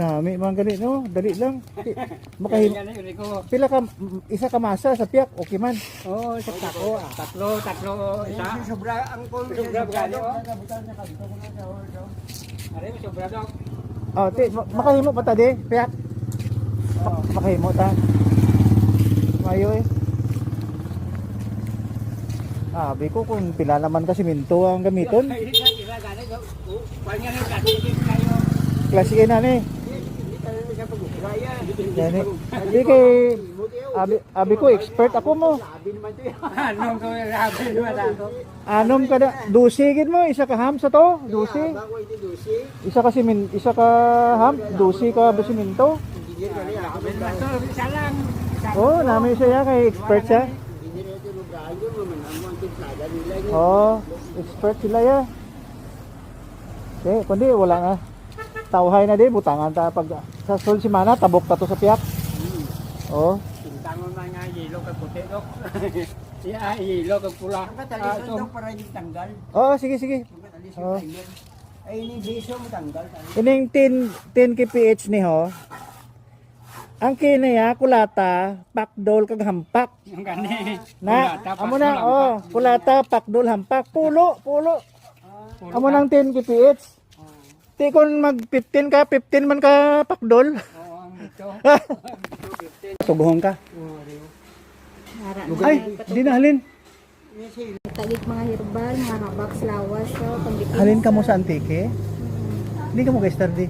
Nami man gani no, dali lang. Makahim. Pila ka isa ka masa sa piyak, okay man. Oo, sa tako. Tatlo, isa. Sobra ang kol. Sobra gani oh. Are mo sobra daw. Oh, makahimo pa ta di, piyak. Makahimo ta. Mayo eh. Sabi ko kung pila naman kasi minto ang gamiton. Klase na ni. Hindi kay abi ko expert ako mo. Anom ka da, dusi gid mo, isa ka ham sa to, dusi. Isa ka isa ka ham, dusi ka basiminto. Oh, namin siya kay expert siya. Oh, expert sila ya. Okay, kundi wala nga. Tawhay na din, butangan ta pag sa sul simana tabok ta to sa piyak. Oh. Tintangon na nga yelo kay puti dok. Siya yelo kay pula. Katalisan dok para di tanggal. Oh, sige sige. Oh. Ay ini beso mo tanggal. Ining 10 kph ni ho. Ang kinaya kulata, pakdol kag hampak. Ang gani. Na, amo na oh, kulata, pakdol, hampak, pulo. Amo nang 10 kph. Ti kon mag 15 ka, 15 man ka pakdol. Oo, ang ito. Subuhon ka. Ay, di na halin. Tagit mga herbal, mga habak, lawas, so, pambikini. Halin ka mo sa antike. Hindi ka mo kay Star di.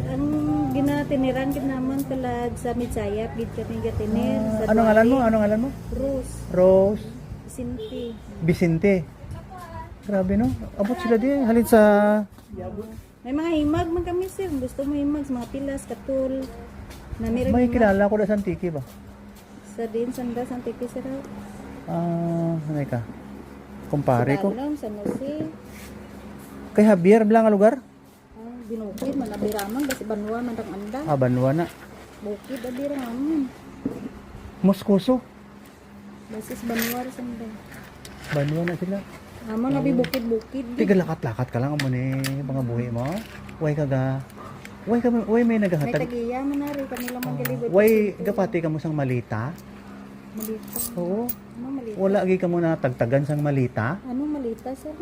Ang ginatiniran gid naman tulad sa Mitsayap, gid kami gatinir. Ano ngalan mo? Ano ngalan mo? Rose, Rose Sinti. Vicente. Grabe no. Abot sila di halin sa May mga himag man kami sir. Gusto mo himag sa mga pilas, katul. Namirag may himag. kilala ko na sa antike ba? Sa din, sanda, sa antike sir. Ano ka? Kumpare ko. Alam, sa Nose. Kay Javier blang nga lugar? Binukid, manabiraman, kasi banwa, mandang-anda. Banwa na. Bukid, abiraman. Moscoso. Basis banwa, sanda. Banwa na sila. Amo nabi bukid-bukid. Tiga lakat-lakat ka lang mo ni mga buhi mo. Way kaga. Way may May nagahatag. tagiya man na rin kanila magalibot. Way gapati ka mo sang malita. Malita. Oo. Ano malita? Wala gi ka mo na tagtagan sang malita. Ano malita sir?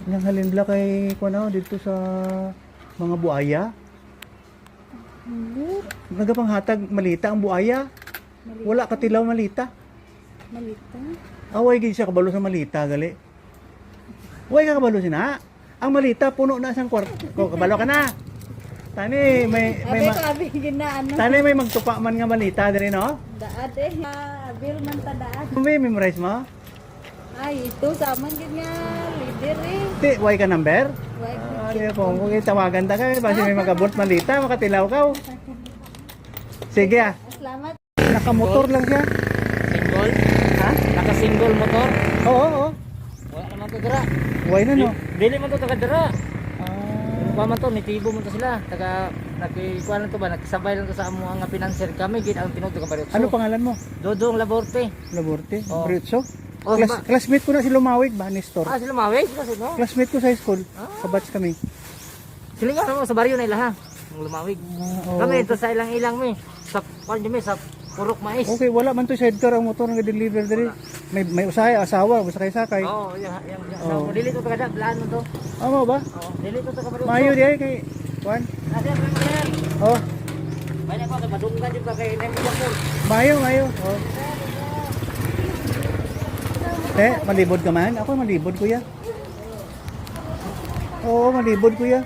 Yang halimla kay kuno dito sa mga buaya. Hindi. Nagapanghatag malita ang buaya. Malita. Wala katilaw malita. Malita. Away gid siya kabalo sa malita gali. Way ka kabalo sina. Ang malita puno na sang kwarto. Kabalo ka na. Tani may Abi ginaan na. tani may magtupa man nga malita diri no. Daad eh. Abil man ta daad. May memorize mo? Ay, ito sa aman gid nga leader eh. Ti, way ka number? Wag Di po, kung tawagan ta kay basi may magabot malita, makatilaw ka. Sige ah. Salamat. Nakamotor lang siya. Single? Ha? Naka-single motor? Oo. Wala naman to dira. Way na no. Dili man to taga dira. Ah, Pa man to, nitibo man to sila. Taga nakikuan lang to ba, nakisabay lang to sa amo nga financier kami gid ang tinuod ka Barutso. ano pangalan mo? Dodong Laborte. Laborte, Oh. Britso. Oh, ba? Classmate ko na si Lumawig ba, Nestor. Sila mawig kasi no. Classmate ko sa high school. Sa batch kami. Sila nga mo sa baryo na ila ha. Ang lumawig. Oo. Kami ito sa ilang-ilang mi. Sa kwan mi sa purok mais. Okay, wala man to sidecar ang motor nga deliver diri. May usahay, asawa, basta kay sakay. Oo, yang Oh. so dili to taga plan mo to. Amo ba? Oo, dili to taga Barutso. Mayo di ay kay Juan. Ada man. Oh, Banyak pa madunggan jud ka kay Nemo Jakul. mayo. Oh. Malibod ka man? Ako malibod kuya. Oo, malibod kuya.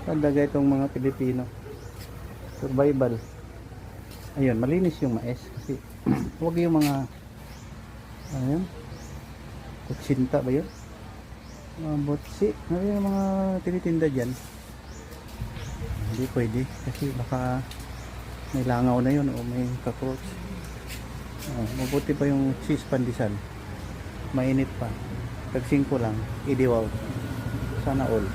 Talaga itong mga Pilipino. Survival. Ayun, malinis yung mais kasi huwag yung mga ano yun? Kutsinta ba yun? Mga botsi. Ano yung mga tinitinda dyan? Hindi pwede kasi baka may langaw na yun o may cockroach. Mabuti pa yung cheese pandesal. Mainit pa. Tag 5 lang. Idiwaw. Sana all.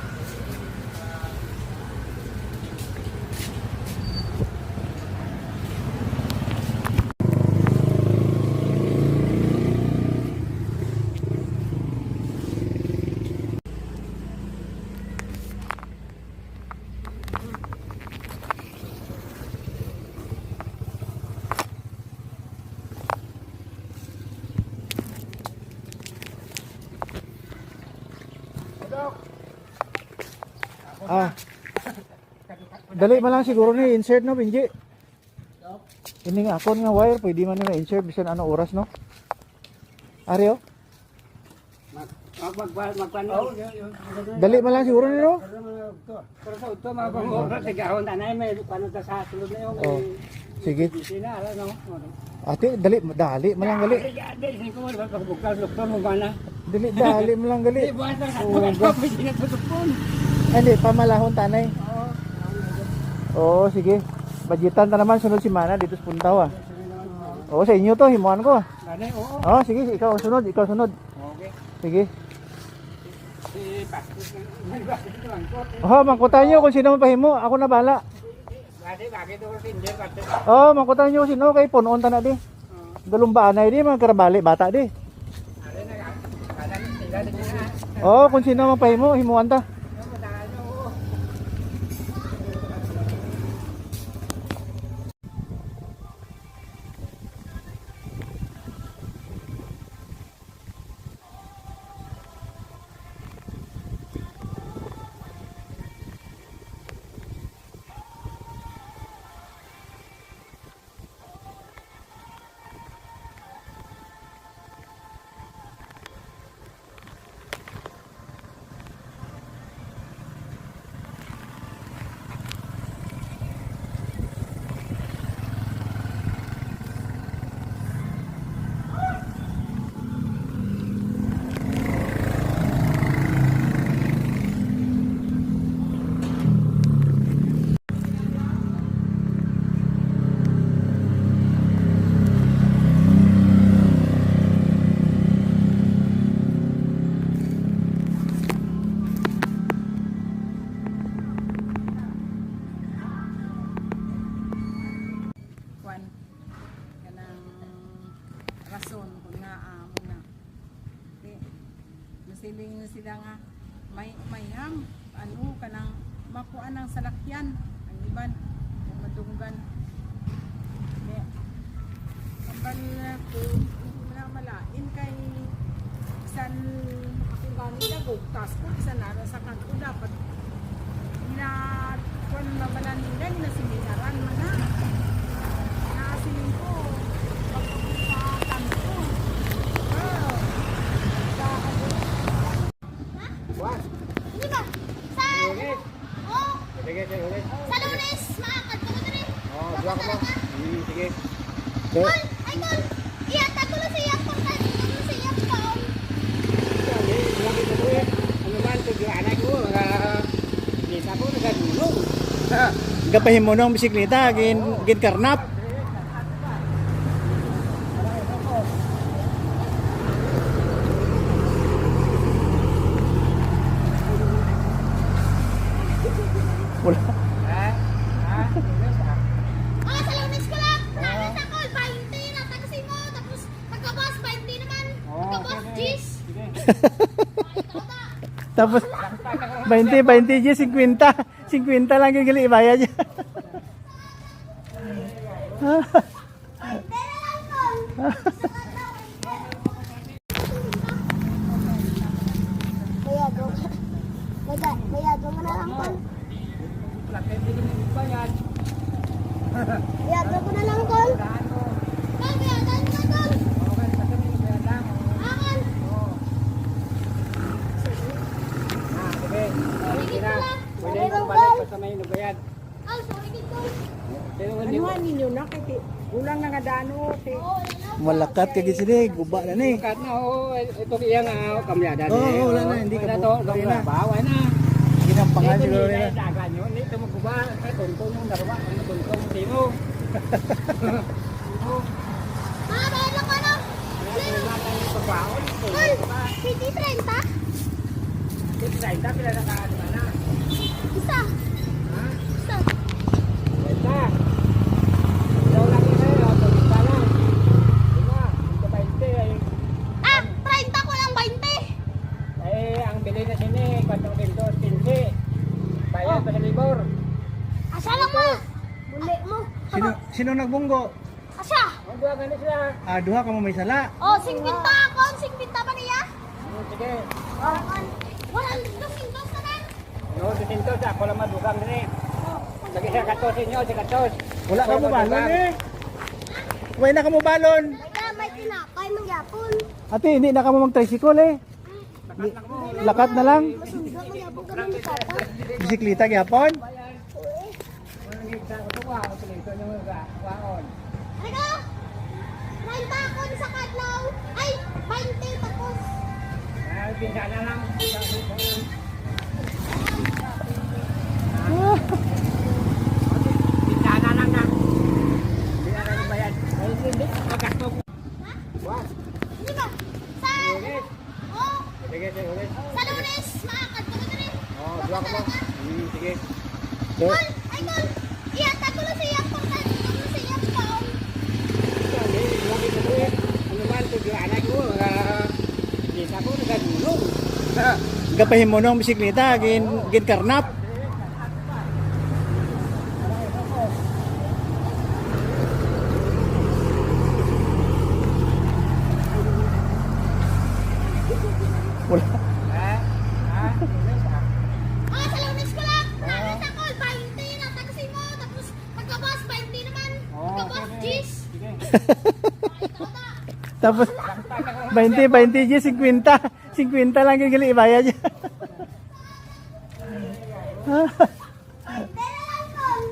Dok. Ah. Dali man lang siguro ni insert no, Benji. Dok. Ini nga akon nga wire, pwede man ni insert bisan ano oras no. Aryo, Magpano. dali man lang siguro ni no. Pero sa ito, mga pang-oras, sigahon tanay, may paano ta sa sulod na yung Oh. Sige. sina, no? Ate, dali man lang gali. Hindi ko mo, pagbukas, doktor mo ba na? Dali man lang gali. Buwan sa ito, pwede na tutupon. Ay, di pamalahon tanay. Oo, sige. Budgetan ta naman sunod si Mana dito sa Puntaw ah. Oo, sa inyo to, himuan ko. Nanay, oo. Oo, sige, ikaw sunod. Okay. Sige. Si Pastor, nagbasit ito lang ko. Oh, mangkutan nyo kung sino mapahimo. Ako na bala. Bakit ito kasi hindi, Pastor? Oh, mangkutan nyo kung sino kay punoon ta na di. Dalumba anay di, mga karabali, bata di. Ano na, kadang sila din na. Oh, kung sino mapahimo, himuan ta. Kwan kanang rason kung nga amo na. Okay. Nasiling na sila nga may ham ano kanang makuan ng salakyan ang iban kung madunggan. Ne. Ambal ko malain kay isan makakugang nila gugtas ko isan na sa kanto dapat na kung mabalan nila na siminaran man na. Nakasilin ko pagpapakan ko. Wow. What? Hindi ba? Sa... Ulit. Oh, Sige, ulit. sa Lunes, makakad ko rin. Oh, duwa ko mo. Sige. Tol, ay tol. Iyatag ko lang sa iyang pangkat. Iyatag ko sa iyang paong. Ano man, ito yung anak ko, kita ko, nagadulong. Gapahimo ng bisikleta, gin karnap. Wala. Ah, sa Lunes ko lang. Lunes ako, 20 na taxi mo. Tapos, pagka-bus, 20 naman. Pagka-bus, 10. Ay, tata. Tapos 20 G 50 lang yung gali ibayad niya. Hindi na lang, tol. Bayado mo na lang, tol. Bayado ko na lang, tol. Tol, bayadan mo, tol. Akan. Pwede yung balik basta may nubayad. Ay, sorry, tol. Anuhan ninyo na kay kulang na nga dano kay Oo, yun na. Malakat ka gisi guba na ni. Kat na, ito kaya nga, kamyada. Oo, wala na, hindi ka to. buhay na. Baway na. Ginampangan siguro nila. Dagan yun, ito magkuba. Tuntong yung darwa, ano tuntong sino. Ah, bayad lang ka na. Tol, 20-30? Ito sa isa, pila nakaano na. Isa. Ha? Isa. Ito. Ikaw lang yun eh, ito isa lang. Diba, ito 20 ay. Ah, 30 ko lang, 20. Eh, ang bili na sini, 4 15. Bayad pa sa libor. Asa lang ma? Buli mo. Sino nagbunggo? Asa? Ang duwa ganit sila. Ah, duha ka mo may sala. Oh, 50 ako. 50 ba niya? Sige. Oh, 100 200 ako lang madugang din eh. Lagi siya 14 nyo, si 14. Wala ka mo balon eh. Wala na ka mo balon. May tinapay mang yapon. Ate, hindi na ka mo mag-tricycle eh. Lakat na lang. Masundot mang yapon kami ni Papa. Bisikleta gyapon. Ano ka? 30 ako sa kadlaw. Ay, 20 tapos. Pinsana lang. Pinsana lang na. Hindi na lang bayad. Ay, hindi. Magkastog. Di ba? Sa... Oh, Sige, sige, ulit. sa Lunes, maakad ka na rin. Oh, dua ko mo. Sige. Tol, ay tol. Ihatag ko lang sa iyang portal. Ihatag ko lang sa iyang paon. Hindi, lagi ko eh. Ano man, tujuan anak ko. Kita ko, nagagulong. Gapahin mo nung bisikleta, gin karnap. Wala. Ah, sa Lunes ko lang. Lunes ako, 20 na taxi mo. Tapos pagka-bus, 20 naman. Pagka-bus, Gis. Ay, tata. Tapos 20 G 50. 50 lang yung gali ibayad niya. Pera lang, tol.